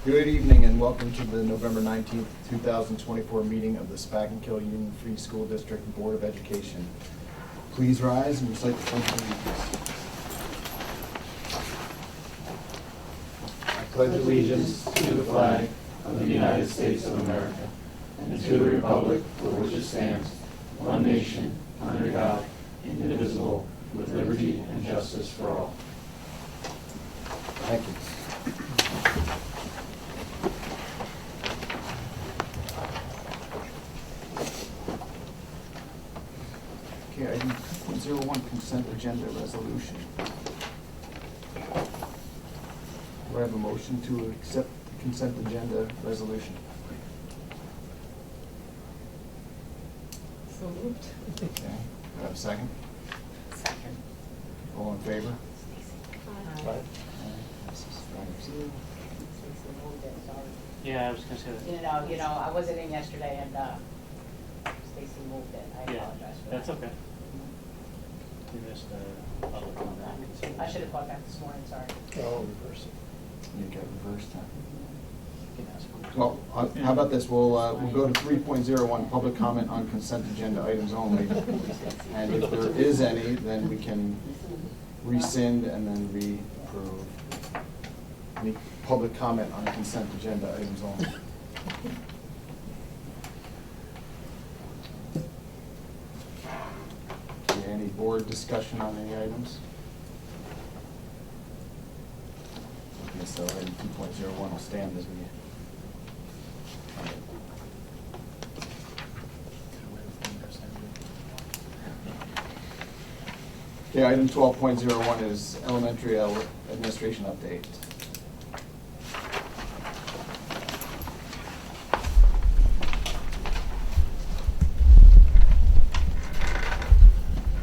Good evening and welcome to the November 19th, 2024 meeting of the Spackenkill Union Free School District Board of Education. Please rise and recite the Pledge of Allegiance. I pledge allegiance to the flag of the United States of America and to the republic for which it stands, one nation, under God, indivisible, with liberty and justice for all. Thank you. Okay, item 2.01, consent agenda resolution. Do I have a motion to accept the consent agenda resolution? So moved. Okay, do I have a second? Second. All in favor? Aye. Yeah, I was gonna say that. You know, I wasn't in yesterday and Stacy moved it. I Yeah, apologize for that. that's okay. We missed the public comment. I should have called back this morning, sorry. Oh, reverse it. You get reversed, huh? You can ask them. Well, how about this, we'll go to 3.01, public comment on consent agenda items only. And if there is any, then we can rescind and then re-approve. Any public comment on consent agenda items only? Okay, any board discussion on any items? Okay, so item 2.01 will stand as we. Okay, item 12.01 is elementary administration update.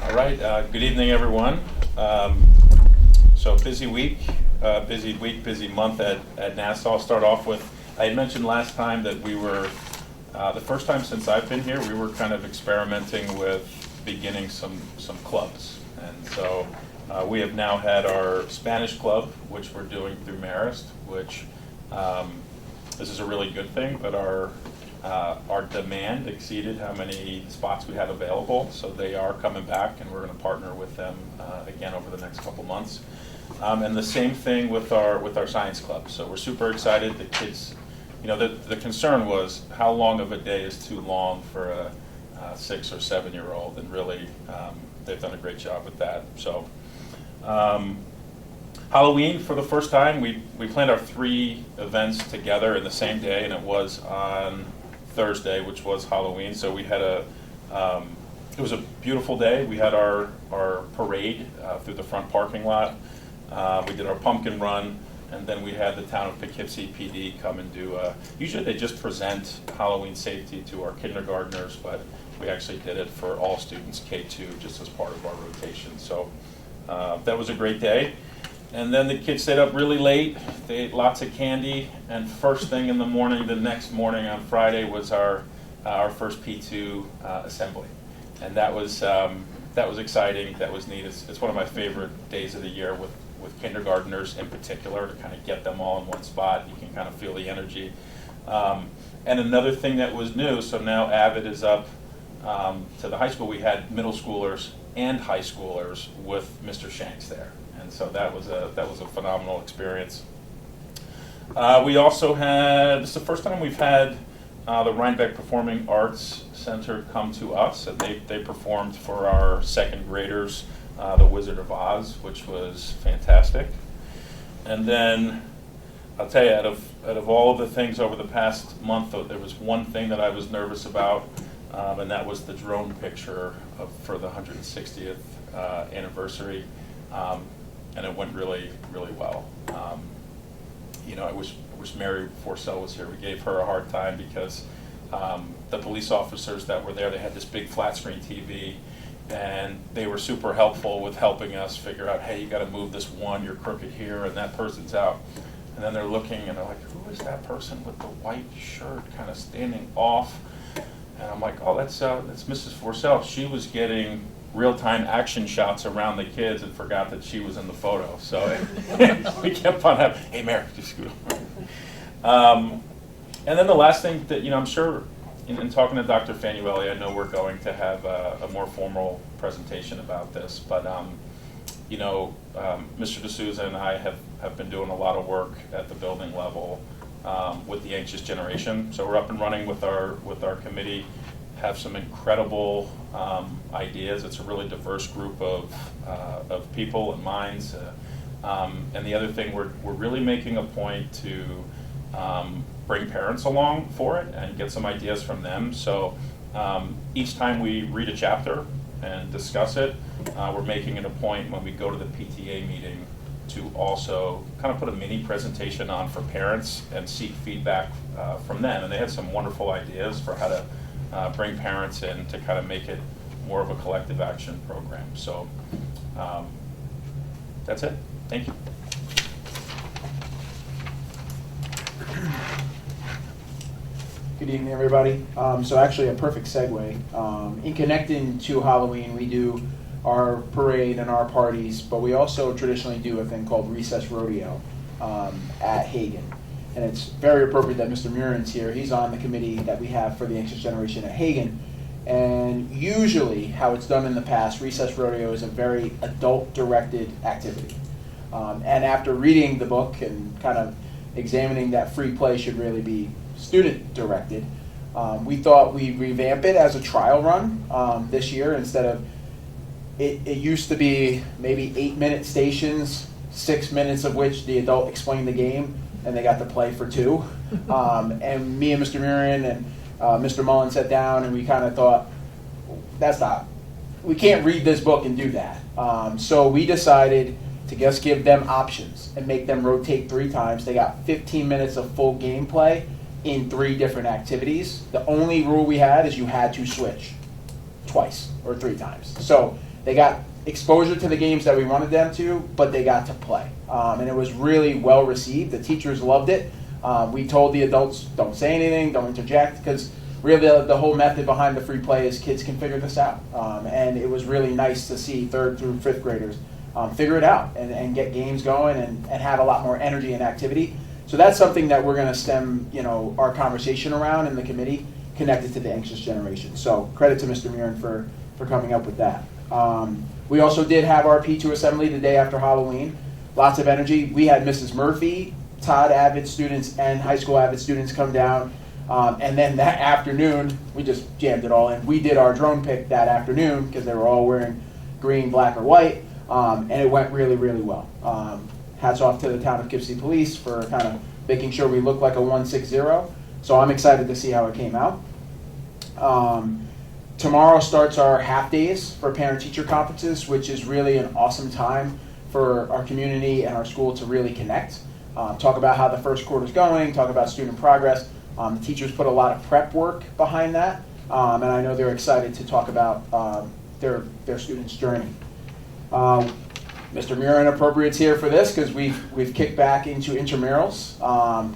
All right, good evening, everyone. So busy week, busy month at Nassau. I'll start off with, I had mentioned last time that we were, the first time since I've been here, we were kind of experimenting with beginning some clubs. And so we have now had our Spanish club, which we're doing through Marist, which this is a really good thing, but our demand exceeded how many spots we have available, so they are coming back, and we're going to partner with them again over the next couple months. And the same thing with our science club. So we're super excited. The kids, you know, the concern was how long of a day is too long for a 6 or 7 year old, and really they've done a great job with that. So Halloween, for the first time, we planned our 3 events together in the same day, and it was on Thursday, which was Halloween. So we had it was a beautiful day. We had our parade through the front parking lot. We did our pumpkin run, and then we had the town of Poughkeepsie PD come and do, usually they just present Halloween safety to our kindergartners, but we actually did it for all students K2 just as part of our rotation. So that was a great day. And then the kids stayed up really late. They ate lots of candy, and first thing in the morning, the next morning on Friday, was our first P2 assembly, and that was exciting. That was neat. It's one of my favorite days of the year with kindergartners in particular, to kind of get them all in one spot. You can kind of feel the energy. And another thing that was new, so now Avid is up to the high school. We had middle schoolers and high schoolers with Mr. Shanks there. And so that was a phenomenal experience. We also had, this is the first time we've had the Rhinebeck Performing Arts Center come to us, and they performed for our second graders, The Wizard of Oz, which was fantastic. And then I'll tell you, out of all of the things over the past month, there was one thing that I was nervous about, and that was the drone picture for the 160th anniversary. And it went really, really well. You know, I wish Mary Forcell was here. We gave her a hard time because the police officers that were there, they had this big flat screen TV, and they were super helpful with helping us figure out, hey, you got to move this one, you're crooked here, and that person's out. And then they're looking, and they're like, who is that person with the white shirt kind of standing off? And I'm like, oh, that's Mrs. Forcell. She was getting real-time action shots around the kids and forgot that she was in the photo. So we kept on having, hey, Mary, just scoot over. And then the last thing that, I'm sure, in talking to Dr. Fanueli, I know we're going to have a more formal presentation about this, but, Mr. D'Souza and I have been doing a lot of work at the building level with the Anxious Generation. So we're up and running with our committee, have some incredible ideas. It's a really diverse group of people and minds. And the other thing, we're really making a point to bring parents along for it and get some ideas from them. So each time we read a chapter and discuss it, we're making it a point when we go to the PTA meeting to also kind of put a mini presentation on for parents and seek feedback from them. And they had some wonderful ideas for how to bring parents in to kind of make it more of a collective action program. So that's it. Thank you. Good evening, everybody. So actually a perfect segue. In connecting to Halloween, we do our parade and our parties, but we also traditionally do a thing called Recess Rodeo at Hagen. And it's very appropriate that Mr. Murin's here. He's on the committee that we have for the Anxious Generation at Hagen. And usually, how it's done in the past, Recess Rodeo is a very adult-directed activity. And after reading the book and kind of examining that free play should really be student-directed, we thought we'd revamp it as a trial run this year instead of, it used to be maybe 8-minute stations, 6 minutes of which the adult explained the game, and they got to play for 2. And me and Mr. Murin and Mr. Mullen sat down and we kind of thought, we can't read this book and do that. So we decided to just give them options and make them rotate 3 times. They got 15 minutes of full gameplay in 3 different activities. The only rule we had is you had to switch twice or 3 times. So they got exposure to the games that we wanted them to, but they got to play. And it was really well received. The teachers loved it. We told the adults, don't say anything, don't interject, because really the whole method behind the free play is kids can figure this out. And it was really nice to see 3rd through 5th graders figure it out and get games going and have a lot more energy and activity. So that's something that we're going to stem our conversation around in the committee connected to the Anxious Generation. So credit to Mr. Murin for coming up with that. We also did have our P2 assembly the day after Halloween. Lots of energy. We had Mrs. Murphy, Todd Avid students, and high school Avid students come down. And then that afternoon, we just jammed it all in. We did our drone pick that afternoon because they were all wearing green, black, or white. And it went really, really well. Hats off to the town of Poughkeepsie Police for kind of making sure we look like a 160. So I'm excited to see how it came out. Tomorrow starts our half days for parent-teacher conferences, which is really an awesome time for our community and our school to really connect. Talk about how the first quarter's going, talk about student progress. The teachers put a lot of prep work behind that, and I know they're excited to talk about their students' journey. Mr. Murin Appropriate's here for this because we've kicked back into intramurals.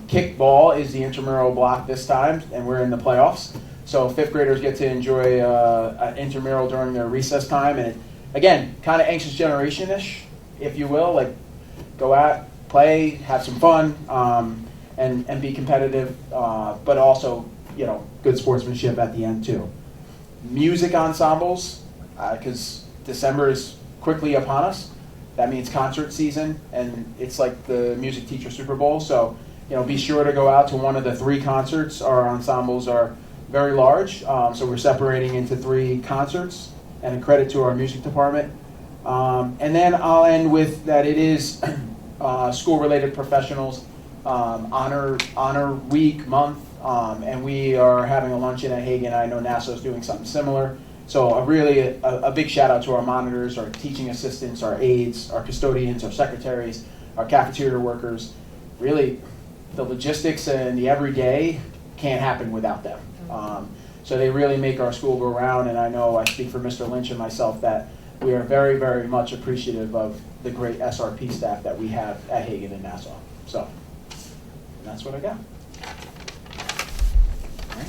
Kickball is the intramural block this time, and we're in the playoffs. So 5th graders get to enjoy an intramural during their recess time, and it, again, kind of Anxious Generation-ish, if you will. Like, go out, play, have some fun, and be competitive, but also, good sportsmanship at the end too. Music ensembles, because December is quickly upon us. That means concert season, and it's like the music teacher Super Bowl. So, be sure to go out to one of the 3 concerts. Our ensembles are very large, so we're separating into 3 concerts, and a credit to our music department. And then I'll end with that it is school-related professionals honor week, month, and we are having a luncheon at Hagen. I know Nassau is doing something similar. So a big shout out to our monitors, our teaching assistants, our aides, our custodians, our secretaries, our cafeteria workers. Really, the logistics and the everyday can't happen without them. So they really make our school go round, and I know I speak for Mr. Lynch and myself that we are very, very much appreciative of the great SRP staff that we have at Hagen and Nassau. So, and that's what I got. All right.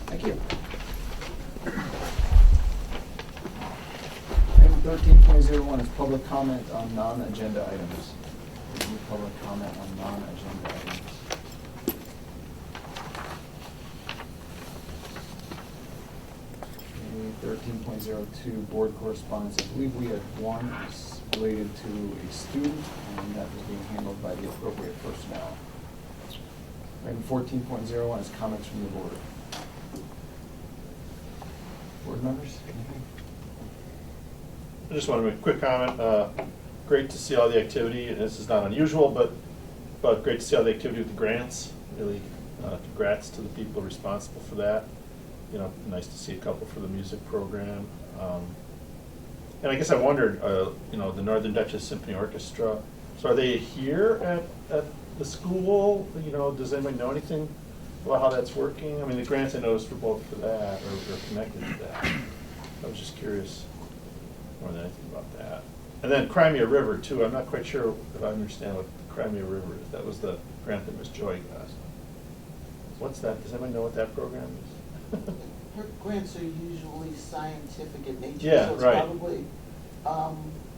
Thank you. Item 13.01 is public comment on non-agenda items. public comment on non-agenda items. 13.02 board correspondence. I believe we had one related to a student, and that was being handled by the appropriate personnel. Item 14.01 is comments from the board. Board members, anything? I just want to make a quick comment. Great to see all the activity. This is not unusual, but great to see all the activity with the grants. Really, congrats to the people responsible for that. You know, nice to see a couple for the music program. And I guess I wondered, you know, the Northern Duchess Symphony Orchestra. So are they here at the school? You know, does anybody know anything about how that's working? I mean, the grants I noticed were both for that or connected to that. I was just curious more than anything about that. And then Crimea River too. I'm not quite sure if I understand what Crimea River is. That was the grant that Ms. Joy got. What's that? Does anybody know what that program is? Her grants are usually scientific in nature, Yeah, so it's right. probably,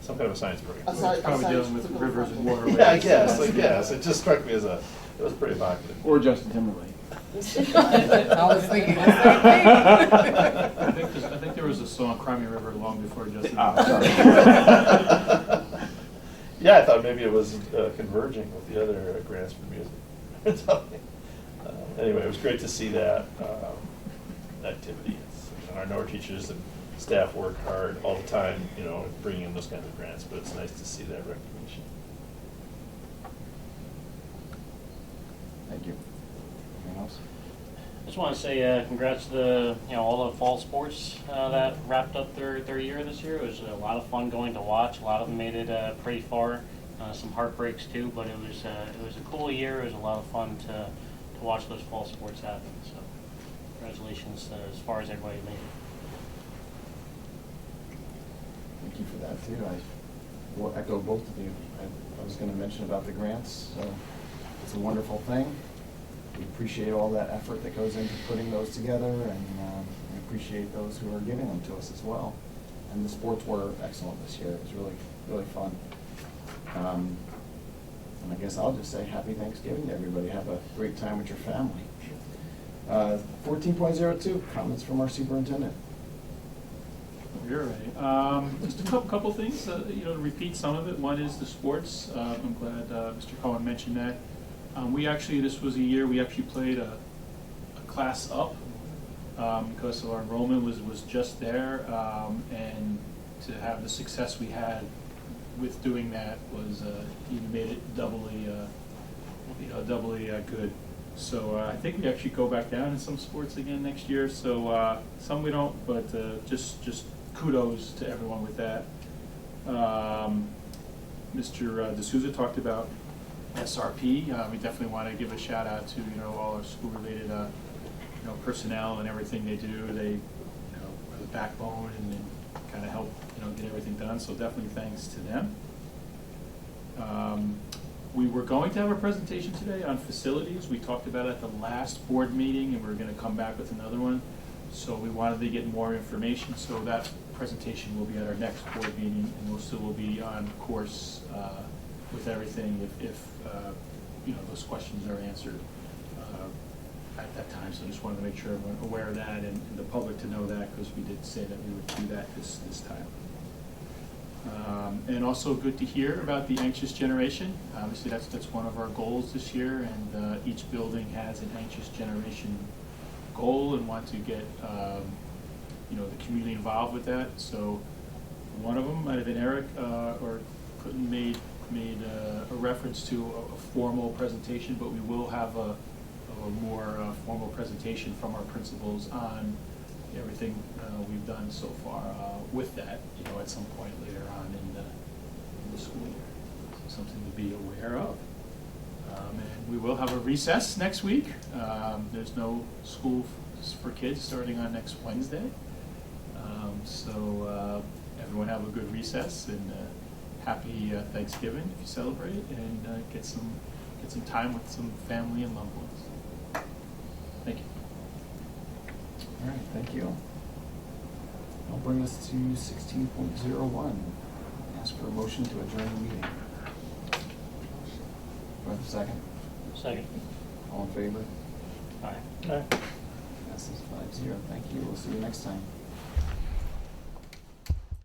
Some kind of a science program. Probably dealing with rivers and waterways. Yeah, I guess. It just struck me as it was pretty evocative. Or Justin Timberlake. I was thinking the same thing. I think there was a song, Crimea River, long before Justin. Sorry. Yeah, I thought maybe it was converging with the other grants for music. So, anyway, it was great to see that activity. And I know our teachers and staff work hard all the time, you know, bringing in those kinds of grants, but it's nice to see that recognition. Thank you. Anything else? Just want to say congrats to the all the fall sports that wrapped up their year this year. It was a lot of fun going to watch. A lot of them made it pretty far. Some heartbreaks too, but it was a cool year. It was a lot of fun to watch those fall sports happen. So congratulations as far as everybody made it. Thank you for that too. I will echo both of you. I was going to mention about the grants, so it's a wonderful thing. We appreciate all that effort that goes into putting those together, and we appreciate those who are giving them to us as well. And the sports were excellent this year. It was really, really fun. And I guess I'll just say happy Thanksgiving to everybody. Have a great time with your family. 14.02, comments from our superintendent. You're right. Just a couple things, to repeat some of it. One is the sports. I'm glad Mr. Cohen mentioned that. This was a year we actually played a class up because our enrollment was just there, and to have the success we had with doing that was even made it doubly good. So I think we actually go back down in some sports again next year. So some we don't, but just kudos to everyone with that. Mr. D'Souza talked about SRP. We definitely want to give a shout out to all our school related personnel and everything they do. They are the backbone and kind of help get everything done. So definitely thanks to them. We were going to have a presentation today on facilities. We talked about it at the last board meeting, and we're going to come back with another one. So we wanted to get more information. So that presentation will be at our next board meeting, and we'll still be on course with everything if those questions are answered at that time. So I just wanted to make sure everyone aware of that and the public to know that, because we did say that we would do that this time. And also good to hear about the Anxious Generation. Obviously that's one of our goals this year, and each building has an Anxious Generation goal and want to get the community involved with that. So one of them might have been Eric or Clinton made a reference to a formal presentation, but we will have a more formal presentation from our principals on everything we've done so far with that, at some point later on in the school year. So something to be aware of. And we will have a recess next week. There's no school for kids starting on next Wednesday. So everyone have a good recess and happy Thanksgiving if you celebrate, and get some time with some family and loved ones. Thank you. All right, thank you. I'll bring us to 16.01. Ask for a motion to adjourn the meeting. Do I have a second? Second. All in favor? Aye. Aye. Passes 5-0. Thank you. We'll see you next time.